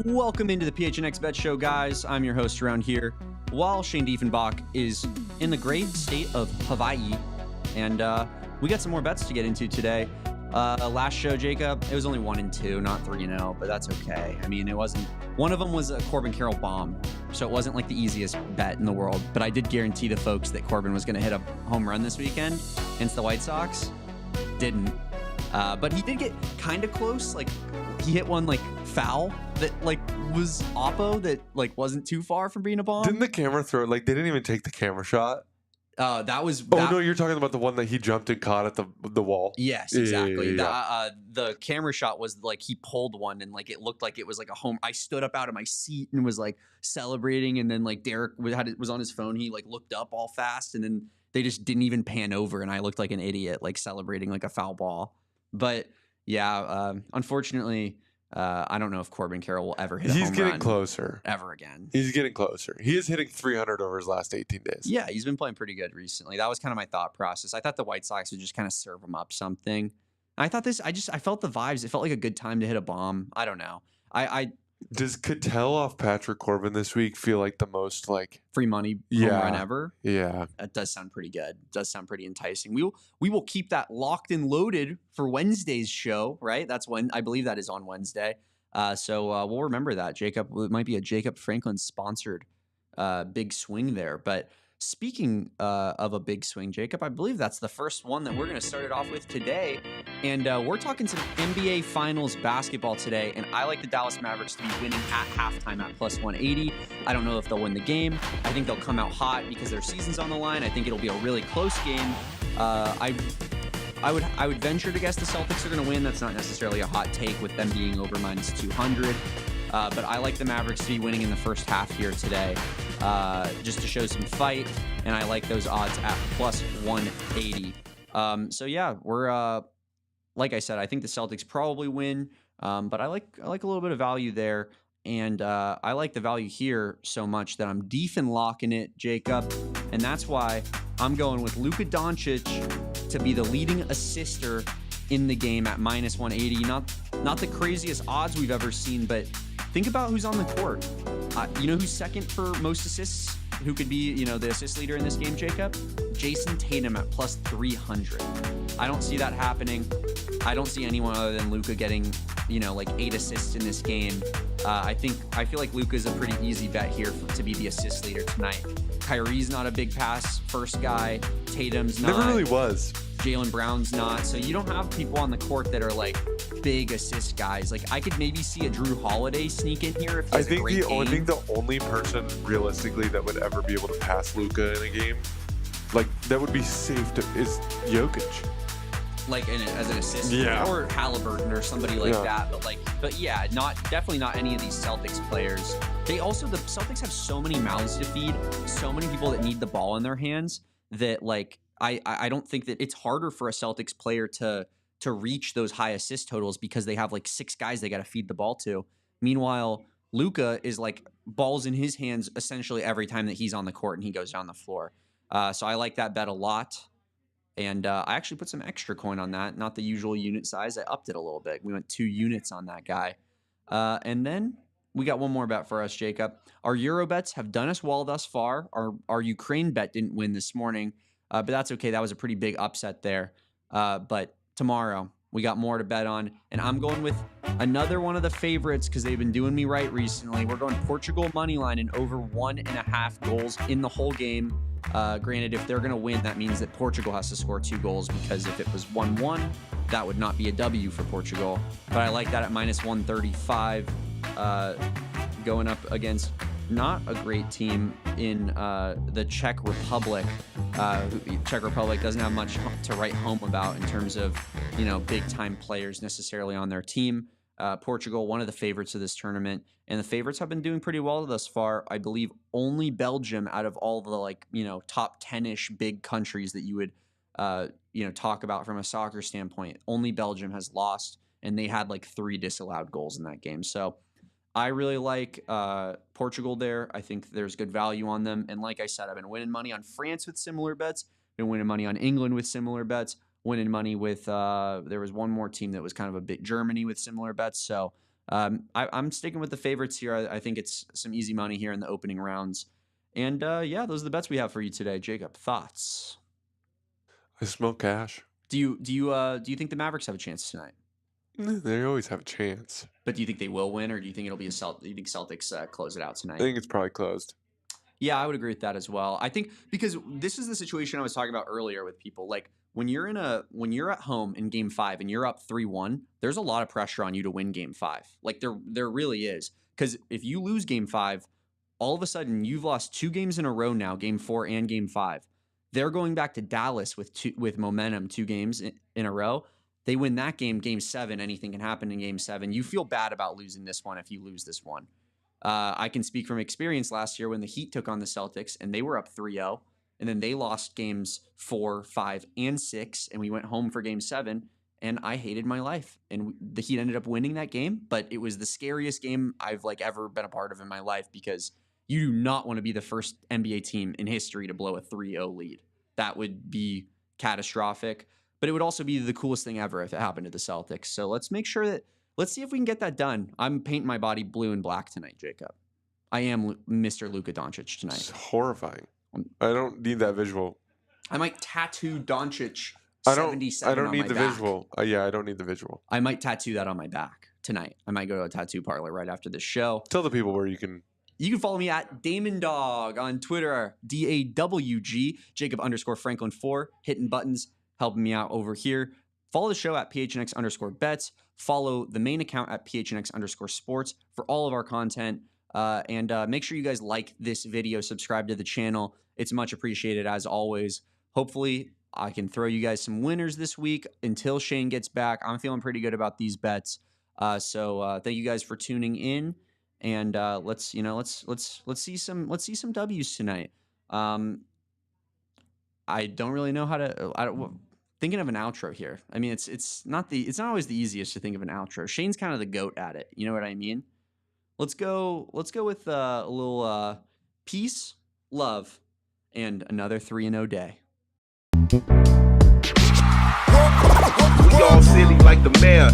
Welcome into the PHNX Bets Show, guys. I'm your host around here. While Shane Diefenbach is in the great state of Hawaii, and we got some more bets to get into today. Last show, Jacob, it was only 1-2, not 3-0, but that's okay. I mean, it wasn't. One of them was a Corbin Carroll bomb, so it wasn't like the easiest bet in the world. But I did guarantee the folks that Corbin was going to hit a home run this weekend against the White Sox. Didn't. But he did get kind of close. Like, he hit one like foul that like was oppo that like wasn't too far from being a bomb. Didn't the camera throw it? Like, they didn't even take the camera shot. That was. No, you're talking about the one that he jumped and caught at the wall. Yes, exactly. Yeah. The camera shot was like he pulled one and like it looked like it was like a home. I stood up out of my seat and was like celebrating, and then like Derek was on his phone. He like looked up all fast, and then they just didn't even pan over, and I looked like an idiot, like celebrating like a foul ball. But yeah, unfortunately. I don't know if Corbin Carroll will ever hit a home run. He's getting closer. Ever again. He's getting closer. He is hitting 300 over his last 18 days. Yeah, he's been playing pretty good recently. That was kind of my thought process. I thought the White Sox would just kind of serve him up something. I thought I felt the vibes. It felt like a good time to hit a bomb. I don't know. Does Cattell off Patrick Corbin this week feel like the most like free money home run ever? Yeah. That does sound pretty good. It does sound pretty enticing. We will keep that locked and loaded for Wednesday's show, right? That's when I believe that is on Wednesday. So we'll remember that. Jacob, it might be a Jacob Franklin sponsored big swing there. But speaking of a big swing, Jacob, I believe that's the first one that we're going to start it off with today. And we're talking some NBA Finals basketball today. And I like the Dallas Mavericks to be winning at halftime at plus 180. I don't know if they'll win the game. I think they'll come out hot because their season's on the line. I think it'll be a really close game. I would venture to guess the Celtics are going to win. That's not necessarily a hot take with them being over minus 200. But I like the Mavericks to be winning in the first half here today, just to show some fight. And I like those odds at plus 180. So yeah, we're like I said, I think the Celtics probably win. But I like a little bit of value there. And I like the value here so much that I'm locking it, Jacob. And that's why I'm going with Luka Doncic to be the leading assister in the game at minus 180. Not the craziest odds we've ever seen, but think about who's on the court. You know who's second for most assists? Who could be, the assist leader in this game, Jacob? Jason Tatum at plus 300. I don't see that happening. I don't see anyone other than Luka getting, like 8 assists in this game. I feel like Luka is a pretty easy bet here to be the assist leader tonight. Kyrie's not a big pass first guy. Tatum's not. Never really was. Jaylen Brown's not. So you don't have people on the court that are like big assist guys. Like I could maybe see a Drew Holiday sneak in here if he has a great game. I think the only person realistically that would ever be able to pass Luka in a game, like that would be safe is Jokic. Like as an assistant, or Halliburton or somebody like that. But yeah, definitely not any of these Celtics players. The Celtics have so many mouths to feed, so many people that need the ball in their hands that like I don't think that it's harder for a Celtics player to reach those high assist totals because they have like 6 guys they got to feed the ball to. Meanwhile, Luka is like balls in his hands essentially every time that he's on the court and he goes down the floor. So I like that bet a lot. And I actually put some extra coin on that, not the usual unit size. I upped it a little bit. We went 2 units on that guy. And then we got one more bet for us, Jacob. Our Euro bets have done us well thus far. Our Ukraine bet didn't win this morning, but that's okay. That was a pretty big upset there. But tomorrow, we got more to bet on. And I'm going with another one of the favorites because they've been doing me right recently. We're going Portugal money line and over 1.5 goals in the whole game. Granted, if they're going to win, that means that Portugal has to score 2 goals because if it was 1-1, that would not be a W for Portugal. But I like that at minus 135 going up against not a great team in the Czech Republic. Czech Republic doesn't have much to write home about in terms of, big-time players necessarily on their team. Portugal, one of the favorites of this tournament, and the favorites have been doing pretty well thus far. I believe only Belgium out of all the top 10-ish big countries that you would talk about from a soccer standpoint, only Belgium has lost, and they had 3 disallowed goals in that game. So I really like Portugal there. I think there's good value on them. And like I said, I've been winning money on France with similar bets, been winning money on England with similar bets, winning money with there was one more team that was kind of a bit Germany with similar bets. So I'm sticking with the favorites here. I think it's some easy money here in the opening rounds. And those are the bets we have for you today. Jacob, thoughts? I smell cash. Do you think the Mavericks have a chance tonight? They always have a chance. But do you think they will win, or do you think it'll be do you think Celtics close it out tonight? I think it's probably closed. Yeah, I would agree with that as well. I think because this is the situation I was talking about earlier with people. Like when you're at home in Game 5 and you're up 3-1, there's a lot of pressure on you to win Game 5. Like there really is. Because if you lose Game 5, all of a sudden you've lost 2 games in a row now, Game 4 and Game 5. They're going back to Dallas with momentum, 2 games in a row. They win that game, Game 7. Anything can happen in Game 7. You feel bad about losing this one if you lose this one. I can speak from experience last year when the Heat took on the Celtics and they were up 3-0. And then they lost Games 4, 5, and 6. And we went home for Game 7. And I hated my life. And the Heat ended up winning that game. But it was the scariest game I've ever been a part of in my life, because you do not want to be the first NBA team in history to blow a 3-0 lead. That would be catastrophic. But it would also be the coolest thing ever if it happened to the Celtics. So let's see if we can get that done. I'm painting my body blue and black tonight, Jacob. I am Mr. Luka Doncic tonight. It's horrifying. I don't need that visual. I might tattoo Doncic 77 I on don't need my the back. visual. Yeah, I don't need the visual. I might tattoo that on my back tonight. I might go to a tattoo parlor right after this show. Tell the people where you can. You can follow me at Damon Dog on Twitter, DAWG, Jacob_Franklin4, hitting buttons, helping me out over here. Follow the show at PHNX_Bets. Follow the main account at PHNX_Sports for all of our content. And make sure you guys like this video, subscribe to the channel. It's much appreciated as always. Hopefully, I can throw you guys some winners this week until Shane gets back. I'm feeling pretty good about these bets. So thank you guys for tuning in. And let's see some W's tonight. I don't really know how to. Thinking of an outro here. I mean, it's not always the easiest to think of an outro. Shane's kind of the GOAT at it. You know what I mean? Let's go with a little peace, love, and another 3-0 day. We all silly like the mayor.